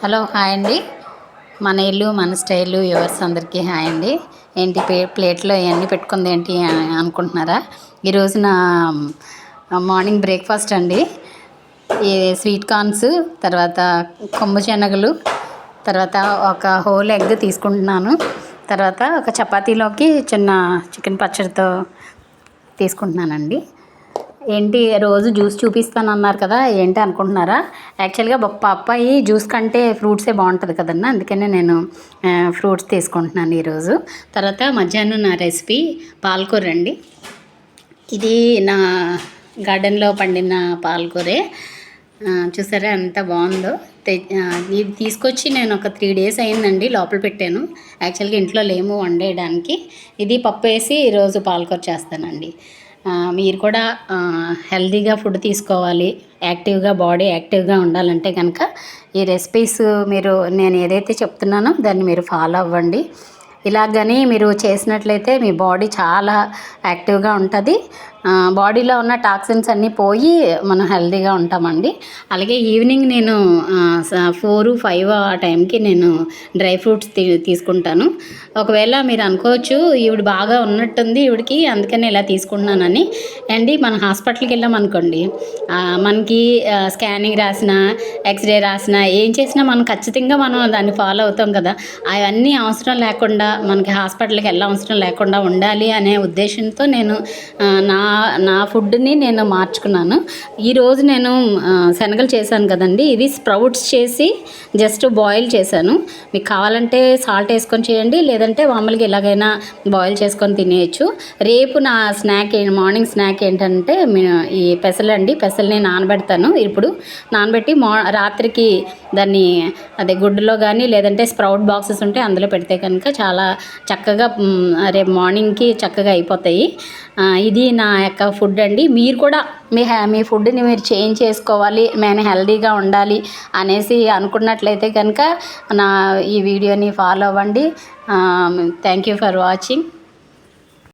Hello hi అండి. మన ఇల్లు మన స్టైలు వ్యూవర్స్ అందరికీ హాయ్ అండి. ఏంటి ప్లేట్లో ఇవన్నీ పెట్టుకుంది ఏంటి అనుకుంటున్నారా? ఈరోజు నా మార్నింగ్ బ్రేక్ఫాస్ట్ అండి. ఈ స్వీట్ కార్న్స్, తర్వాత కొమ్ము శనగలు, తర్వాత ఒక హోల్ ఎగ్ తీసుకుంటున్నాను. తర్వాత ఒక చపాతీలోకి చిన్న చికెన్ పచ్చడితో తీసుకుంటున్నానండి. ఏంటి రోజు జ్యూస్ చూపిస్తానన్నారు కదా, ఏంటి అనుకుంటున్నారా? యాక్చువల్గా పప్పాయి జ్యూస్ కంటే ఫ్రూట్సే బాగుంటుంది కదన్నా, అందుకనే నేను ఫ్రూట్స్ తీసుకుంటున్నాను ఈరోజు. తర్వాత మధ్యాహ్నం నా రెసిపీ పాలకూర అండి. ఇది నా గార్డెన్లో పండిన పాలకూరే. చూసారా ఎంత బాగుందో. ఇది తీసుకొచ్చి నేను ఒక 3 days అయిందండి, లోపల పెట్టాను. యాక్చువల్గా ఇంట్లో లేము వండేయడానికి. ఇది పప్పు వేసి ఈరోజు పాలకూర చేస్తానండి. మీరు కూడా హెల్తీగా ఫుడ్ తీసుకోవాలి, యాక్టివ్గా బాడీ యాక్టివ్గా ఉండాలంటే కనుక ఈ రెసిపీస్ నేను ఏదైతే చెప్తున్నానో దాన్ని మీరు ఫాలో అవ్వండి. ఇలాగని మీరు చేసినట్లయితే మీ బాడీ చాలా యాక్టివ్గా ఉంటుంది. బాడీలో ఉన్న టాక్సిన్స్ అన్నీ పోయి మనం హెల్తీగా ఉంటామండి. అలాగే ఈవినింగ్ నేను 4-5 ఆ టైంకి నేను డ్రై ఫ్రూట్స్ తీసుకుంటాను. ఒకవేళ మీరు అనుకోవచ్చు ఈవిడ బాగా ఉన్నట్టుంది ఈవిడికి, అందుకని ఇలా తీసుకుంటున్నానని. అండి మనం హాస్పిటల్కి వెళ్ళామనుకోండి, మనకి స్కానింగ్ రాసిన, ఎక్స్రే రాసిన, ఏం చేసినా మనం ఖచ్చితంగా మనం దాన్ని ఫాలో అవుతాం కదా. అవన్నీ అవసరం లేకుండా, మనకి హాస్పిటల్కి వెళ్ళ అవసరం లేకుండా ఉండాలి అనే ఉద్దేశంతో నేను నా ఫుడ్ని నేను మార్చుకున్నాను. ఈరోజు నేను శనగలు చేశాను కదండి, ఇది స్ప్రౌట్స్ చేసి జస్ట్ బాయిల్ చేశాను. మీకు కావాలంటే సాల్ట్ వేసుకొని చేయండి, లేదంటే మామూలుగా ఎలాగైనా బాయిల్ చేసుకొని తినేయచ్చు. రేపు నా మార్నింగ్ స్నాక్ ఏంటంటే ఈ పెసలండి. పెసల్ని నానబెడతాను. ఇప్పుడు నానబెట్టి రాత్రికి దాన్ని గుడ్డులో కానీ లేదంటే స్ప్రౌట్ బాక్సెస్ ఉంటే అందులో పెడితే కనుక చాలా చక్కగా రేపు మార్నింగ్కి చక్కగా అయిపోతాయి. ఇది నా యొక్క ఫుడ్ అండి. మీరు కూడా మీ ఫుడ్ని మీరు చేంజ్ చేసుకోవాలి, నేను హెల్తీగా ఉండాలి అనేసి అనుకున్నట్లయితే కనుక ఈ వీడియోని ఫాలో అవ్వండి. Thank you for watching.